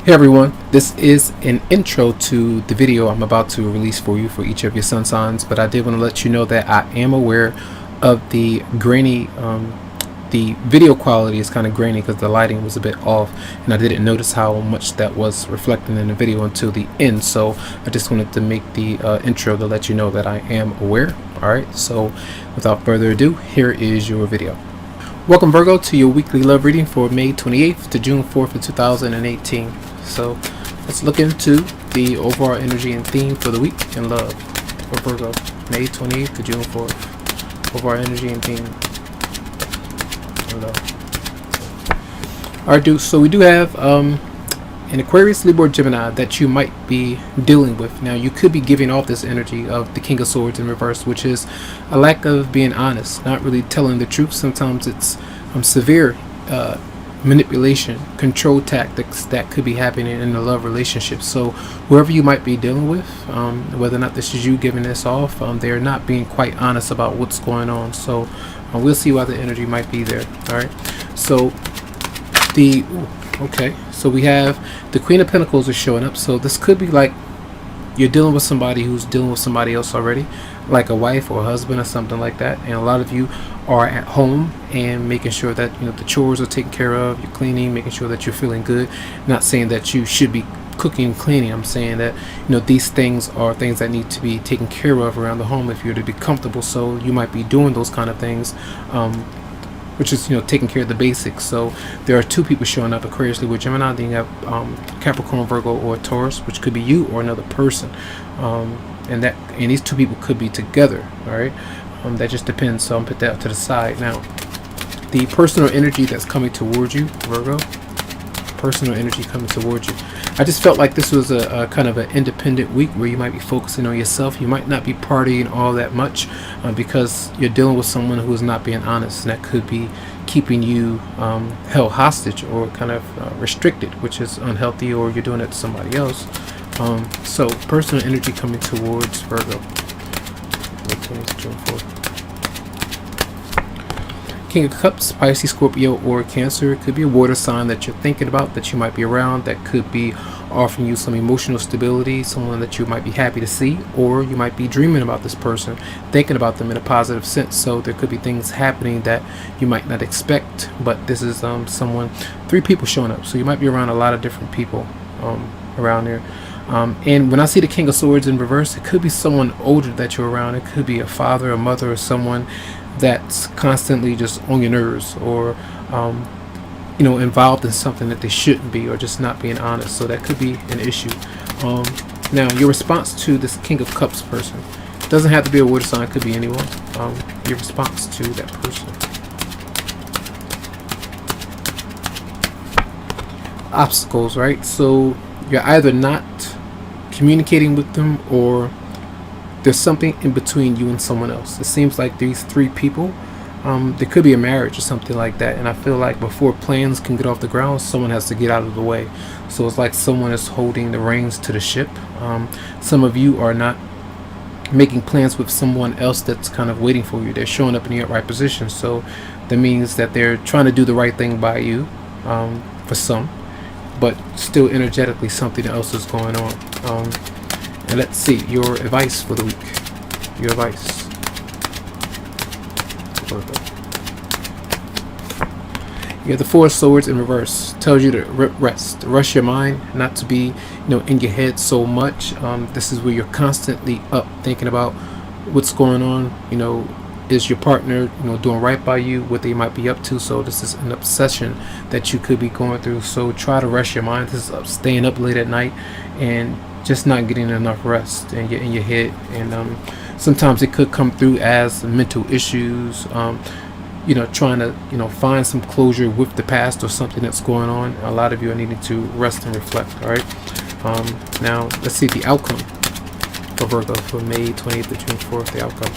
Hey everyone, this is an intro to the video I'm about to release for you for each of your sun signs, but I did want to let you know that I am aware of the grainy, the video quality is kind of grainy because the lighting was a bit off, and I didn't notice how much that was reflecting in the video until the end, so I just wanted to make the intro to let you know that I am aware. Alright, so without further ado, here is your video. Welcome Virgo to your weekly love reading for May 28th to June 4th of 2018. So let's look into the overall energy and theme for the week in love for Virgo, May 28th to June 4th. Overall energy and theme in love. Alright, so we do have an Aquarius, Libra, or Gemini that you might be dealing with. Now you could be giving off this energy of the King of Swords in reverse, which is a lack of being honest, not really telling the truth. Sometimes it's severe manipulation, control tactics that could be happening in a love relationship. So whoever you might be dealing with, whether or not this is you giving this off, they're not being quite honest about what's going on. So we'll see why the energy might be there. All right, so so we have the Queen of Pentacles is showing up. So this could be like you're dealing with somebody who's dealing with somebody else already, like a wife or a husband or something like that, and a lot of you are at home and making sure that the chores are taken care of, you're cleaning, making sure that you're feeling good. Not saying that you should be cooking and cleaning, I'm saying that these things are things that need to be taken care of around the home if you're to be comfortable. So you might be doing those kind of things, which is taking care of the basics. So there are two people showing up, Aquarius, Libra, Gemini. Then you have Capricorn, Virgo, or Taurus, which could be you or another person, and these two people could be together. All right, that just depends. So I'm put that to the side. Now the personal energy that's coming towards you, Virgo, personal energy coming towards you. I just felt like this was a kind of an independent week where you might be focusing on yourself. You might not be partying all that much because you're dealing with someone who is not being honest, and that could be keeping you held hostage or kind of restricted, which is unhealthy, or you're doing it to somebody else. So personal energy coming towards Virgo. King of Cups, Pisces, Scorpio, or Cancer. It could be a water sign that you're thinking about, that you might be around, that could be offering you some emotional stability, someone that you might be happy to see, or you might be dreaming about this person, thinking about them in a positive sense. So there could be things happening that you might not expect, but this is someone, three people showing up. So you might be around a lot of different people around there. And when I see the King of Swords in reverse, it could be someone older that you're around. It could be a father, a mother, or someone that's constantly just on your nerves, or involved in something that they shouldn't be, or just not being honest. So that could be an issue. Now your response to this King of Cups person, doesn't have to be a water sign, it could be anyone. Your response to that person. Obstacles, right? So you're either not communicating with them, or there's something in between you and someone else. It seems like these three people, there could be a marriage or something like that, and I feel like before plans can get off the ground, someone has to get out of the way. So it's like someone is holding the reins to the ship. Some of you are not making plans with someone else that's kind of waiting for you. They're showing up in the upright position, so that means that they're trying to do the right thing by you, for some, but still energetically something else is going on. And let's see your advice for the week. Your advice. You have the Four of Swords in reverse. Tells you to rest, rush your mind, not to be in your head so much. This is where you're constantly up thinking about what's going on. Is your partner doing right by you, what they might be up to? So this is an obsession that you could be going through. So try to rush your mind. This is staying up late at night and just not getting enough rest, and you're in your head. And sometimes it could come through as mental issues, trying to find some closure with the past or something that's going on. A lot of you are needing to rest and reflect. All right, now let's see the outcome for Virgo for May 28th to June 4th. The outcome: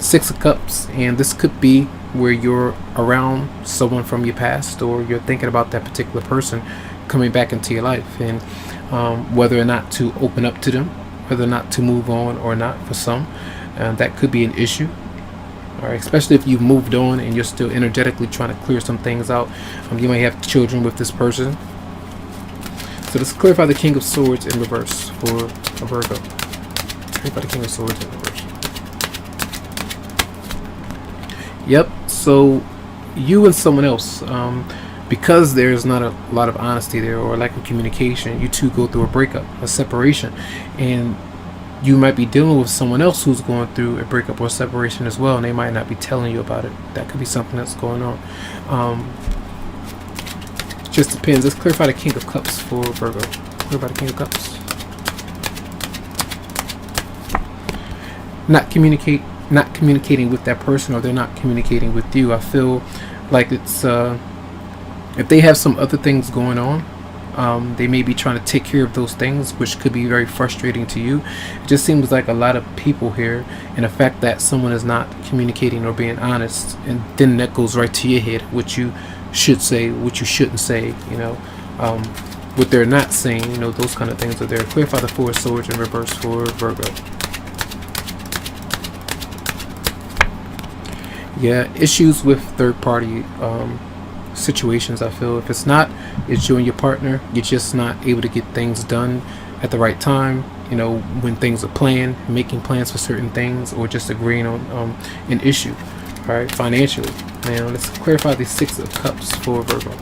Six of Cups, and this could be where you're around someone from your past, or you're thinking about that particular person coming back into your life, and whether or not to open up to them, whether or not to move on or not. For some, that could be an issue. All right, especially if you've moved on and you're still energetically trying to clear some things out. You might have children with this person. So let's clarify the King of Swords in reverse for a Virgo. Clarify the King of Swords in reverse. Yep. So you and someone else, because there's not a lot of honesty there or lack of communication, you two go through a breakup, a separation, and you might be dealing with someone else who's going through a breakup or separation as well, and they might not be telling you about it. That could be something that's going on. Just depends. Let's clarify the King of Cups for Virgo. Clarify the King of Cups. Not communicating with that person, or they're not communicating with you. I feel like it's if they have some other things going on, they may be trying to take care of those things, which could be very frustrating to you. It just seems like a lot of people here, and the fact that someone is not communicating or being honest, and then that goes right to your head, what you should say, what you shouldn't say, what they're not saying, those kind of things are there. Clarify the Four of Swords in reverse for Virgo. Yeah, issues with third party situations. I feel if it's you and your partner, you're just not able to get things done at the right time, when things are planned, making plans for certain things, or just agreeing on an issue. All right, financially. Now let's clarify the Six of Cups for Virgo.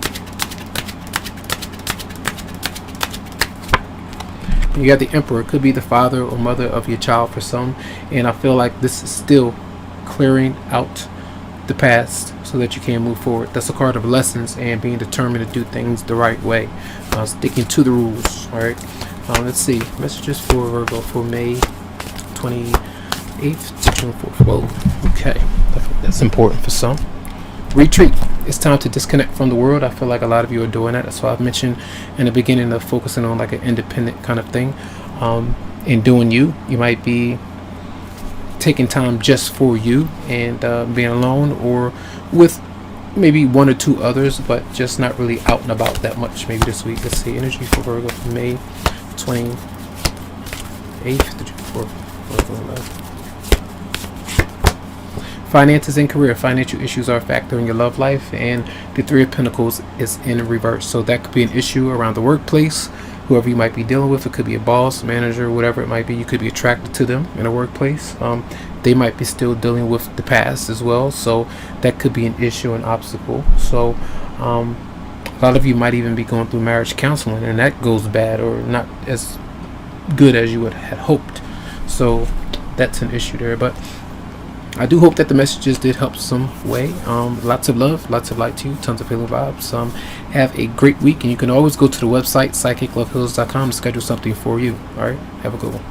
You got the Emperor. It could be the father or mother of your child for some, and I feel like this is still clearing out the past so that you can move forward. That's a card of lessons and being determined to do things the right way, sticking to the rules. All right, let's see messages for Virgo for May 28th to June 4th. Whoa, okay, that's important for some. Retreat. It's time to disconnect from the world. I feel like a lot of you are doing that. That's why I've mentioned in the beginning of focusing on like an independent kind of thing. In doing you might be taking time just for you and being alone, or with maybe one or two others, but just not really out and about that much maybe this week. Let's see, energy for Virgo from May 28th to June 4th. Finances and career. Financial issues are a factor in your love life, and the Three of Pentacles is in reverse. So that could be an issue around the workplace, whoever you might be dealing with. It could be a boss, manager, whatever it might be. You could be attracted to them in a workplace. They might be still dealing with the past as well, so that could be an issue, an obstacle. So a lot of you might even be going through marriage counseling, and that goes bad or not as good as you would have hoped. So that's an issue there, but I do hope that the messages did help some way. Lots of love, lots of light to you, tons of healing vibes. Have a great week, and you can always go to the website psychicloveheals.com to schedule something for you. All right, have a good one.